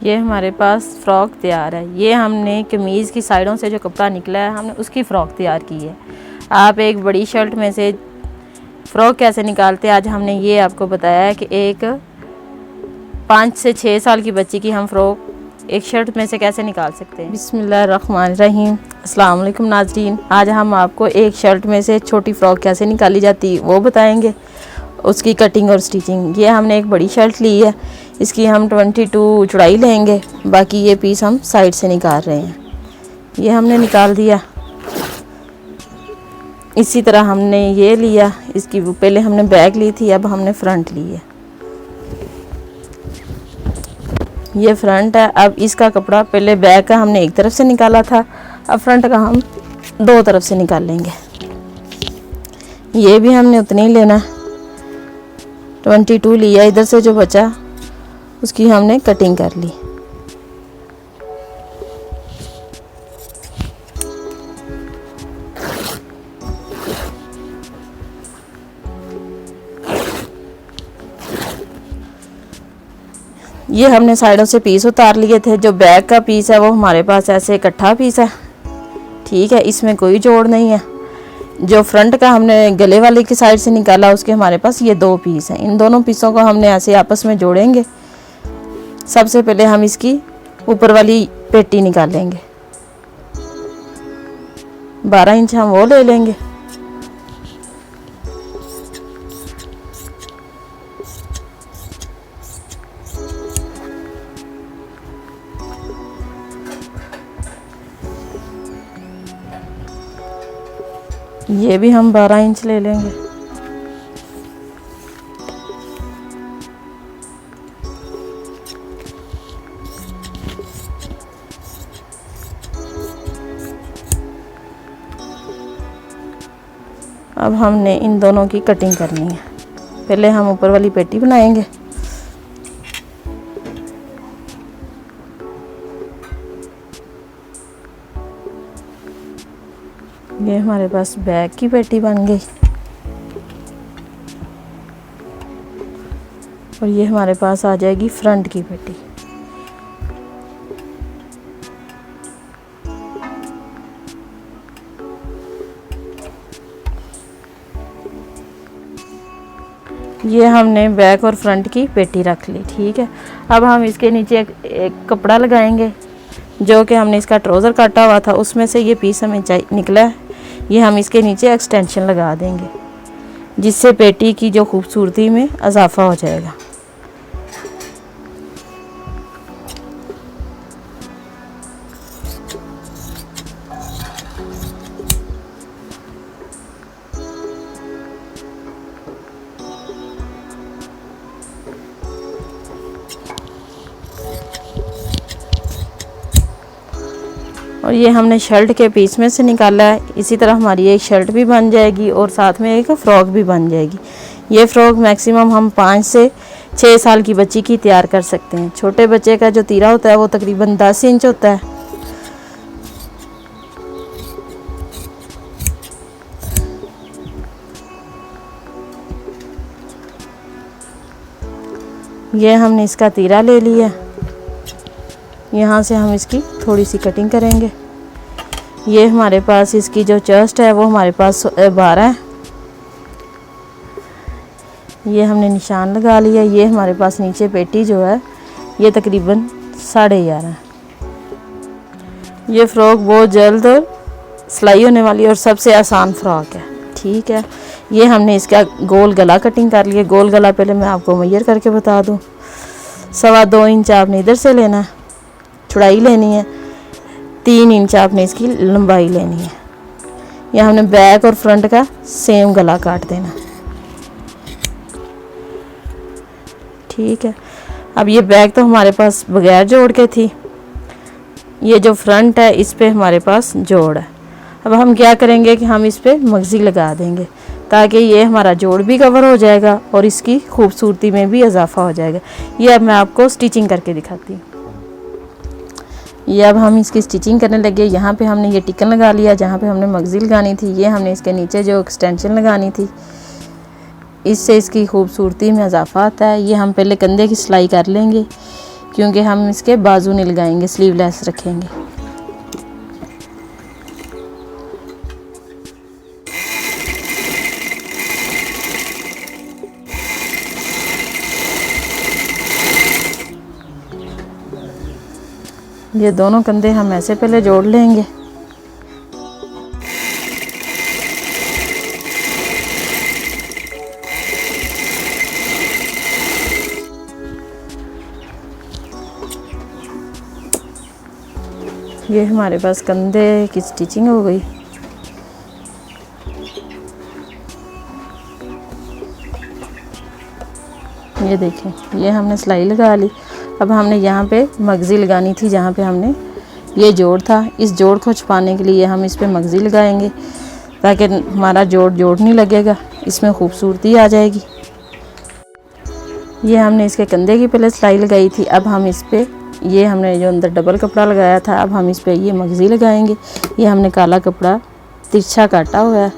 ये हमारे पास फ़्रॉक तैयार है। ये हमने कमीज़ की साइडों से जो कपड़ा निकला है हमने उसकी फ़्रॉक तैयार की है। आप एक बड़ी शर्ट में से फ़्रॉक कैसे निकालते हैं आज हमने ये आपको बताया है कि एक 5 से 6 साल की बच्ची की हम फ़्रॉक एक शर्ट में से कैसे निकाल सकते हैं। बिस्मिल्लाहिर्रहमानिर्रहीम। अस्सलाम वालेकुम नाज़रीन, आज हम आपको एक शर्ट में से छोटी फ़्रॉक कैसे निकाली जाती है वो बताएंगे, उसकी कटिंग और स्टिचिंग। ये हमने एक बड़ी शर्ट ली है, इसकी हम 22 चौड़ाई लेंगे, बाकी ये पीस हम साइड से निकाल रहे हैं। ये हमने निकाल दिया। इसी तरह हमने ये लिया, इसकी पहले हमने बैक ली थी, अब हमने फ्रंट ली है। ये फ्रंट है। अब इसका कपड़ा पहले बैक का हमने एक तरफ से निकाला था, अब फ्रंट का हम दो तरफ से निकाल लेंगे। ये भी हमने उतनी ही लेना, 22 लिया। इधर से जो बचा उसकी हमने कटिंग कर ली। ये हमने साइडों से पीस उतार लिए थे। जो बैक का पीस है वो हमारे पास ऐसे इकट्ठा पीस है, ठीक है, इसमें कोई जोड़ नहीं है। जो फ्रंट का हमने गले वाले की साइड से निकाला उसके हमारे पास ये दो पीस हैं। इन दोनों पीसों को हमने ऐसे आपस में जोड़ेंगे। सबसे पहले हम इसकी ऊपर वाली पेटी निकालेंगे, 12 इंच हम वो ले लेंगे। ये भी हम 12 इंच ले लेंगे। अब हमने इन दोनों की कटिंग करनी है। पहले हम ऊपर वाली पेटी बनाएंगे। ये हमारे पास बैक की पेटी बन गई और ये हमारे पास आ जाएगी फ्रंट की पेटी। ये हमने बैक और फ्रंट की पेटी रख ली, ठीक है। अब हम इसके नीचे एक कपड़ा लगाएंगे, जो कि हमने इसका ट्राउज़र काटा हुआ था उसमें से ये पीस हमें निकला है। ये हम इसके नीचे एक्सटेंशन लगा देंगे, जिससे पेटी की जो खूबसूरती में इजाफा हो जाएगा। और ये हमने शर्ट के पीस में से निकाला है। इसी तरह हमारी एक शर्ट भी बन जाएगी और साथ में एक फ्रॉक भी बन जाएगी। ये फ्रॉक मैक्सिमम हम 5 से 6 साल की बच्ची की तैयार कर सकते हैं। छोटे बच्चे का जो तीरा होता है वो तकरीबन 10 इंच होता है। ये हमने इसका तीरा ले लिया, यहाँ से हम इसकी थोड़ी सी कटिंग करेंगे। ये हमारे पास इसकी जो चेस्ट है वो हमारे पास 12 है। ये हमने निशान लगा लिया। ये हमारे पास नीचे पेटी जो है ये तकरीबन 11.5 है। ये फ़्रॉक बहुत जल्द सिलाई होने वाली और सबसे आसान फ़्रॉक है, ठीक है। ये हमने इसका गोल गला कटिंग कर लिया। गोल गला पहले मैं आपको मेजर करके बता दूँ, 2.25 इंच आपने इधर से लेना है, चौड़ाई लेनी है, 3 इंच आपने इसकी लंबाई लेनी है। यह हमने बैक और फ्रंट का सेम गला काट देना, ठीक है। अब ये बैक तो हमारे पास बगैर जोड़ के थी, ये जो फ्रंट है इस पे हमारे पास जोड़ है। अब हम क्या करेंगे कि हम इस पे मगज़ी लगा देंगे, ताकि ये हमारा जोड़ भी कवर हो जाएगा और इसकी खूबसूरती में भी इजाफा हो जाएगा। ये अब मैं आपको स्टिचिंग करके दिखाती हूँ। ये अब हम इसकी स्टिचिंग करने लगे। यहाँ पे हमने ये टिकन लगा लिया जहाँ पे हमने मगज़ी लगानी थी। ये हमने इसके नीचे जो एक्सटेंशन लगानी थी, इससे इसकी खूबसूरती में इजाफा आता है। ये हम पहले कंधे की सिलाई कर लेंगे। क्योंकि हम इसके बाजू नहीं लगाएंगे, स्लीवलेस रखेंगे। ये दोनों कंधे हम ऐसे पहले जोड़ लेंगे। ये हमारे पास कंधे की स्टिचिंग हो गई। ये देखें, ये हमने सिलाई लगा ली। अब हमने यहाँ पे मगज़ी लगानी थी, जहाँ पे हमने ये जोड़ था। इस जोड़ को छुपाने के लिए हम इस पे मगज़ी लगाएंगे, ताकि हमारा जोड़ नहीं लगेगा, इसमें खूबसूरती आ जाएगी। ये हमने इसके कंधे की पहले सिलाई लगाई थी। अब हम इस पे ये हमने जो अंदर डबल कपड़ा लगाया था, अब हम इस पे ये मगज़ी लगाएंगे। ये हमने काला कपड़ा तिरछा काटा हुआ है,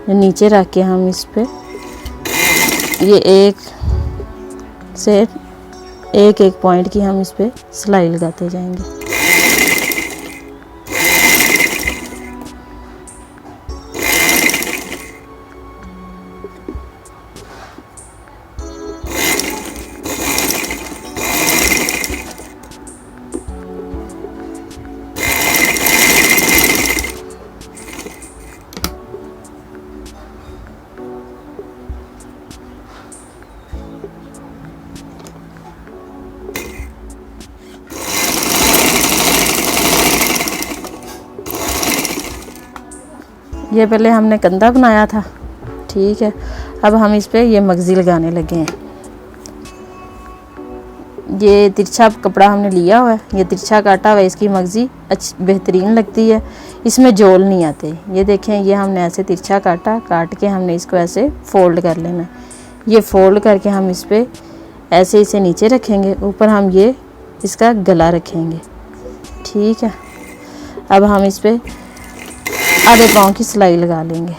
नीचे रख के हम इस पे ये एक से एक पॉइंट की हम इस पे सिलाई लगाते जाएंगे। ये पहले हमने कंधा बनाया था, ठीक है। अब हम इस पे ये मगज़ी लगाने लगे हैं। ये तिरछा कपड़ा हमने लिया हुआ है, ये तिरछा काटा हुआ है, इसकी मगज़ी अच्छी बेहतरीन लगती है, इसमें जोल नहीं आते। ये देखें, ये हमने ऐसे तिरछा काट के हमने इसको ऐसे फोल्ड कर लेना है। ये फोल्ड करके हम इस पे ऐसे इसे नीचे रखेंगे, ऊपर हम ये इसका गला रखेंगे, ठीक है। अब हम इस पे आधे पाँव की सिलाई लगा लेंगे।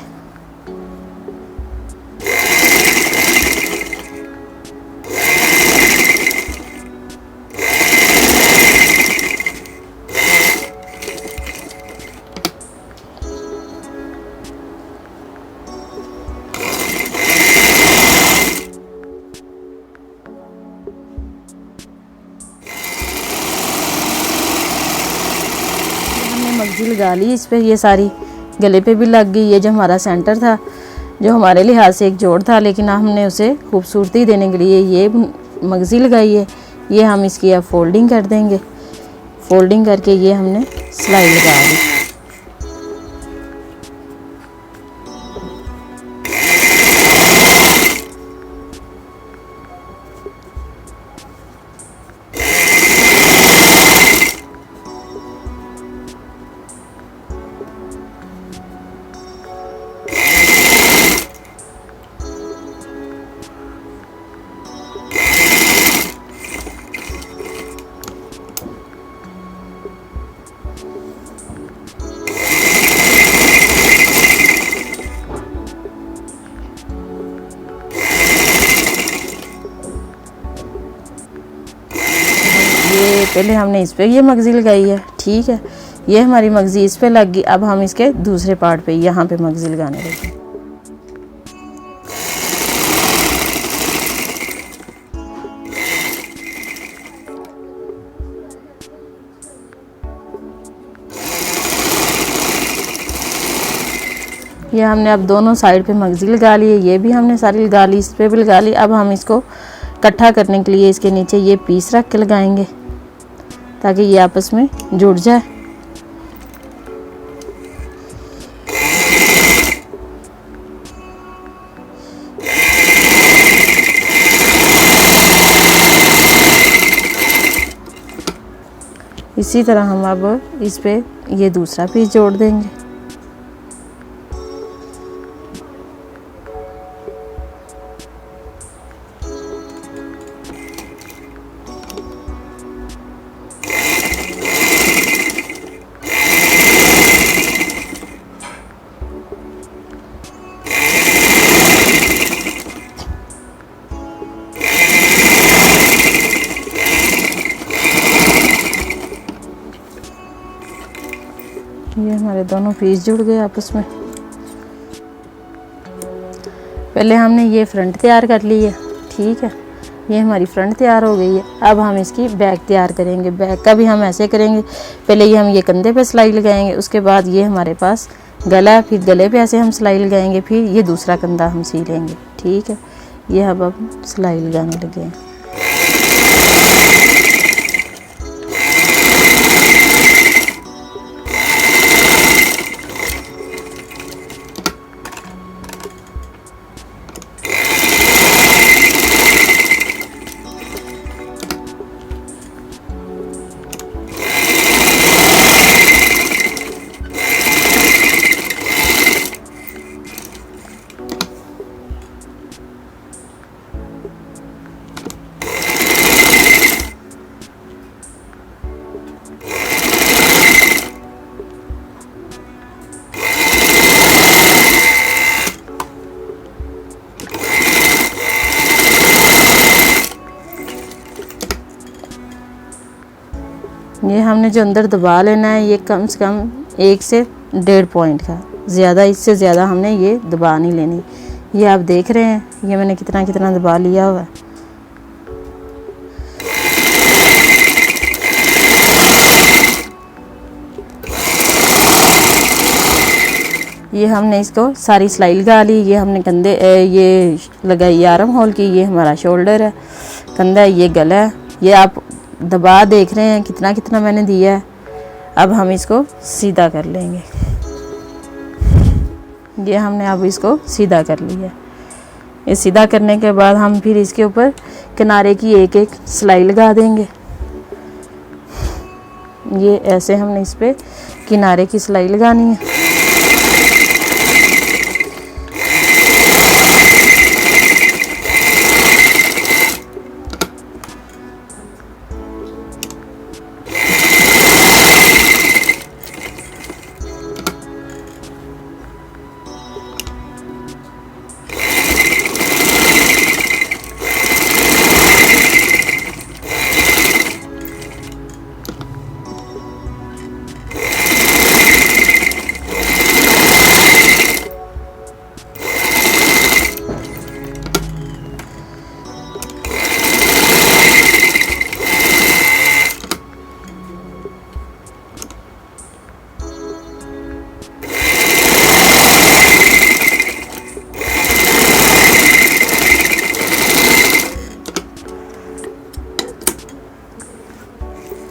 हमने मगज़ी लगा ली इस पे, ये सारी गले पे भी लग गई। ये जो हमारा सेंटर था, जो हमारे लिहाज से एक जोड़ था, लेकिन हमने उसे खूबसूरती देने के लिए ये मगज़ी लगाई है। ये हम इसकी अब फोल्डिंग कर देंगे। फोल्डिंग करके ये हमने सिलाई लगा दी। ये पहले हमने इस पे ये मगज़ी लगाई है, ठीक है। ये हमारी मगज़ी इस पे लग गई। अब हम इसके दूसरे पार्ट पे यहाँ पे मगज़ी लगाने लगे। ये हमने अब दोनों साइड पे मगज़ी लगा ली है, ये भी हमने सारी लगा ली, इस पे भी लगा ली। अब हम इसको इकट्ठा करने के लिए इसके नीचे ये पीस रख के लगाएंगे, ताकि ये आपस में जुड़ जाए। इसी तरह हम अब इस पे ये दूसरा पीस जोड़ देंगे। ये हमारे दोनों पीस जुड़ गए आपस में। पहले हमने ये फ्रंट तैयार कर ली है, ठीक है, ये हमारी फ्रंट तैयार हो गई है। अब हम इसकी बैक तैयार करेंगे। बैक का भी हम ऐसे करेंगे, पहले ये हम ये कंधे पे सिलाई लगाएंगे, उसके बाद ये हमारे पास गला है, फिर गले पे ऐसे हम सिलाई लगाएंगे, फिर ये दूसरा कंधा हम सी लेंगे, ठीक है। ये अब सिलाई लगाने लगे हैं। ये हमने जो अंदर दबा लेना है, ये कम से कम 1 से 1.5 पॉइंट का, ज़्यादा, इससे ज़्यादा हमने ये दबा नहीं लेनी। ये आप देख रहे हैं, ये मैंने कितना कितना दबा लिया हुआ है। ये हमने इसको सारी सिलाई लगा ली। ये हमने कंधे ये लगाई आर्म होल की, ये हमारा शोल्डर है, कंधा है, ये गला है। ये आप दबा देख रहे हैं कितना कितना मैंने दिया है। अब हम इसको सीधा कर लेंगे। ये हमने अब इसको सीधा कर लिया। ये सीधा करने के बाद हम फिर इसके ऊपर किनारे की एक एक सिलाई लगा देंगे। ये ऐसे हमने इस पे किनारे की सिलाई लगानी है।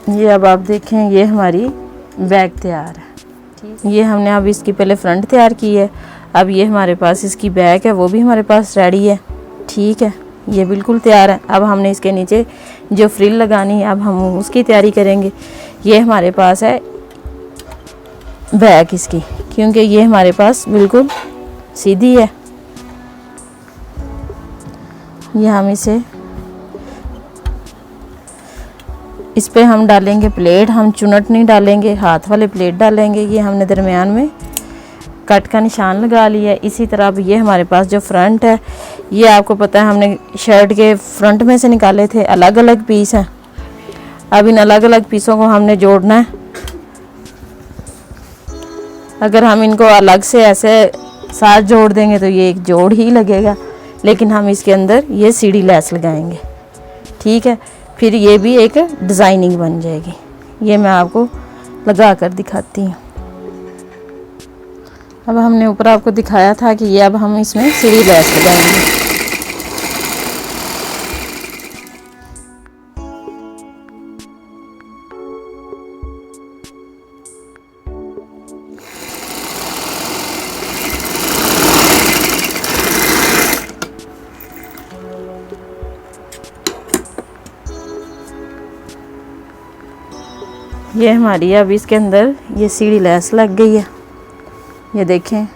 ये अब आप देखें, ये हमारी बैक तैयार है, ठीक। ये हमने अब इसकी पहले फ्रंट तैयार की है, अब ये हमारे पास इसकी बैक है, वो भी हमारे पास रेडी है, ठीक है। ये बिल्कुल तैयार है। अब हमने इसके नीचे जो फ्रिल लगानी है, अब हम उसकी तैयारी करेंगे। ये हमारे पास है बैक इसकी, क्योंकि ये हमारे पास बिल्कुल सीधी है। ये हम इस पे हम डालेंगे प्लेट, हम चुनट नहीं डालेंगे, हाथ वाले प्लेट डालेंगे। ये हमने दरमियान में कट का निशान लगा लिया है। इसी तरह अब ये हमारे पास जो फ्रंट है, ये आपको पता है हमने शर्ट के फ्रंट में से निकाले थे, अलग अलग पीस हैं। अब इन अलग अलग पीसों को हमने जोड़ना है। अगर हम इनको अलग से ऐसे साथ जोड़ देंगे तो ये एक जोड़ ही लगेगा, लेकिन हम इसके अंदर ये सीढ़ी लैस लगाएंगे, ठीक है। फिर ये भी एक डिज़ाइनिंग बन जाएगी। ये मैं आपको लगा कर दिखाती हूँ। अब हमने ऊपर आपको दिखाया था कि ये अब हम इसमें सीढ़ी लैस लगाएंगे। ये हमारी अब इसके अंदर ये सीढ़ी लैस लग गई है, ये देखें।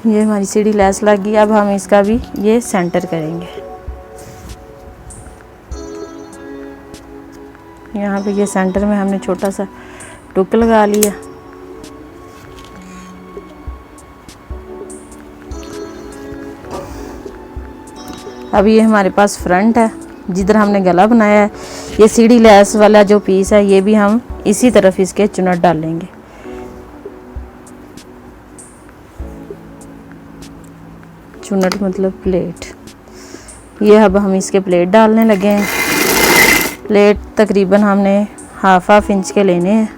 ये हमारी सीढ़ी लैस लग गई। अब हम इसका भी ये सेंटर करेंगे। यहाँ पे ये सेंटर में हमने छोटा सा टुक लगा लिया। अब ये हमारे पास फ्रंट है, जिधर हमने गला बनाया है, ये सीढ़ी लेस वाला जो पीस है ये भी हम इसी तरफ इसके चुनट डालेंगे। चुनट मतलब प्लेट। ये अब हम इसके प्लेट डालने लगे हैं। प्लेट तकरीबन हमने हाफ इंच के लेने हैं।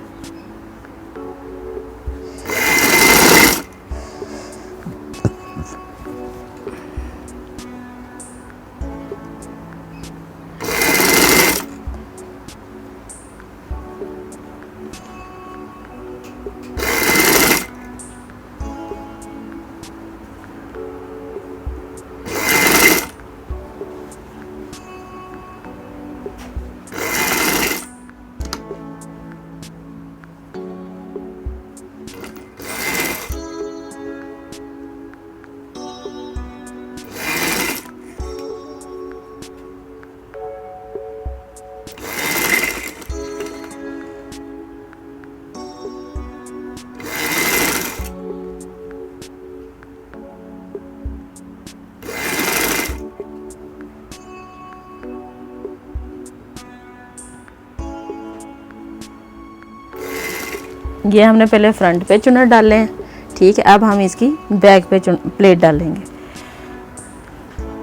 ये हमने पहले फ्रंट पे चुनट डाले हैं, ठीक है। अब हम इसकी बैक पे प्लेट डालेंगे।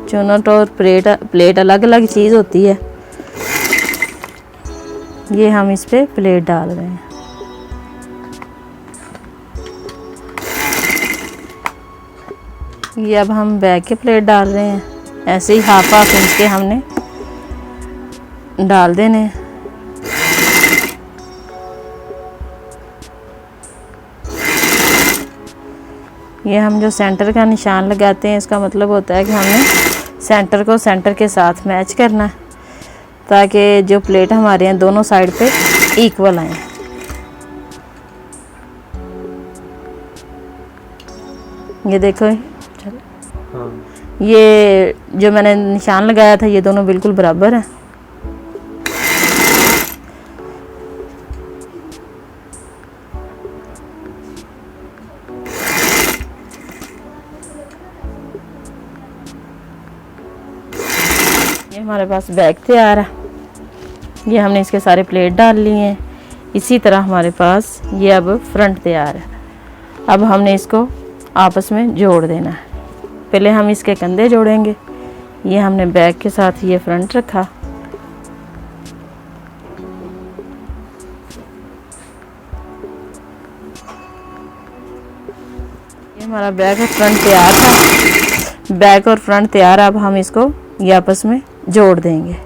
चुनट और प्लेट अलग अलग चीज़ होती है। ये हम इस पे प्लेट डाल रहे हैं। ये अब हम बैक के प्लेट डाल रहे हैं। ऐसे ही हाफ इंच के हमने डाल देने। ये हम जो सेंटर का निशान लगाते हैं इसका मतलब होता है कि हमने सेंटर को सेंटर के साथ मैच करना है, ताकि जो प्लेट हमारे हैं दोनों साइड पे इक्वल आए। ये देखो, ये जो मैंने निशान लगाया था ये दोनों बिल्कुल बराबर है। ये हमारे पास बैक तैयार है। ये हमने इसके सारे प्लेट डाल लिए हैं। इसी तरह हमारे पास ये अब फ्रंट तैयार है। अब हमने इसको आपस में जोड़ देना है। पहले हम इसके कंधे जोड़ेंगे। ये हमने बैक के साथ ये फ्रंट रखा। ये हमारा बैक और फ्रंट तैयार था। बैक और फ्रंट तैयार। अब हम इसको ये आपस में जोड़ देंगे।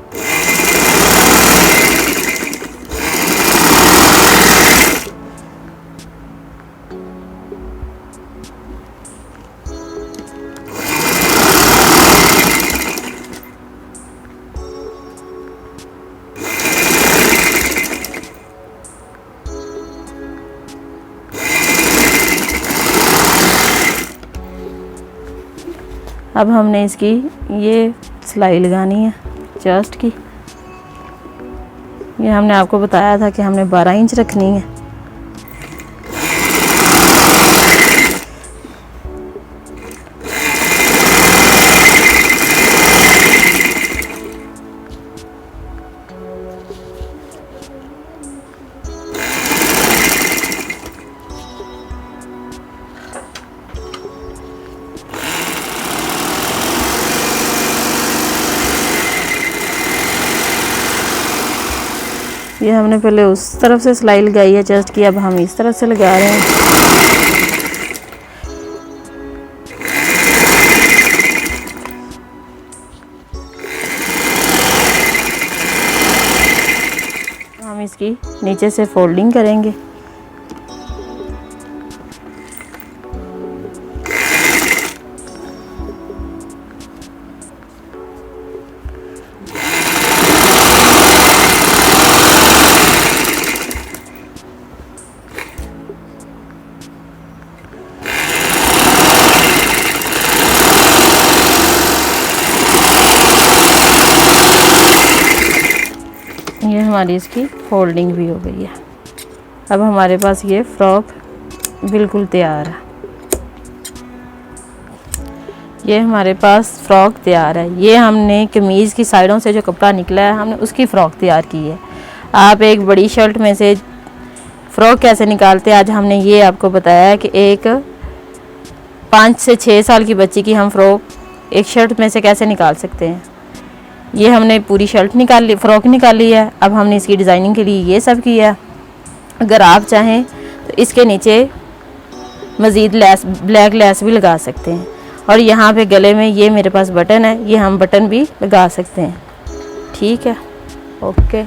अब हमने इसकी ये सिलाई लगानी है चेस्ट की। ये हमने आपको बताया था कि हमने 12 इंच रखनी है। ये हमने पहले उस तरफ से सिलाई लगाई है चेस्ट की, अब हम इस तरफ से लगा रहे हैं। हम इसकी नीचे से फोल्डिंग करेंगे। ये हमारी इसकी फोल्डिंग भी हो गई है। अब हमारे पास ये फ्रॉक बिल्कुल तैयार है। ये हमारे पास फ़्रॉक तैयार है। ये हमने कमीज़ की साइडों से जो कपड़ा निकला है हमने उसकी फ़्रॉक तैयार की है। आप एक बड़ी शर्ट में से फ़्रॉक कैसे निकालते हैं आज हमने ये आपको बताया है कि एक 5 से 6 साल की बच्ची की हम फ़्रॉक एक शर्ट में से कैसे निकाल सकते हैं। ये हमने पूरी शर्ट निकाल ली, फ़्रॉक निकाली है। अब हमने इसकी डिज़ाइनिंग के लिए ये सब किया है। अगर आप चाहें तो इसके नीचे मज़ीद लेस, ब्लैक लेस भी लगा सकते हैं। और यहाँ पे गले में ये मेरे पास बटन है, ये हम बटन भी लगा सकते हैं। ठीक है, ओके।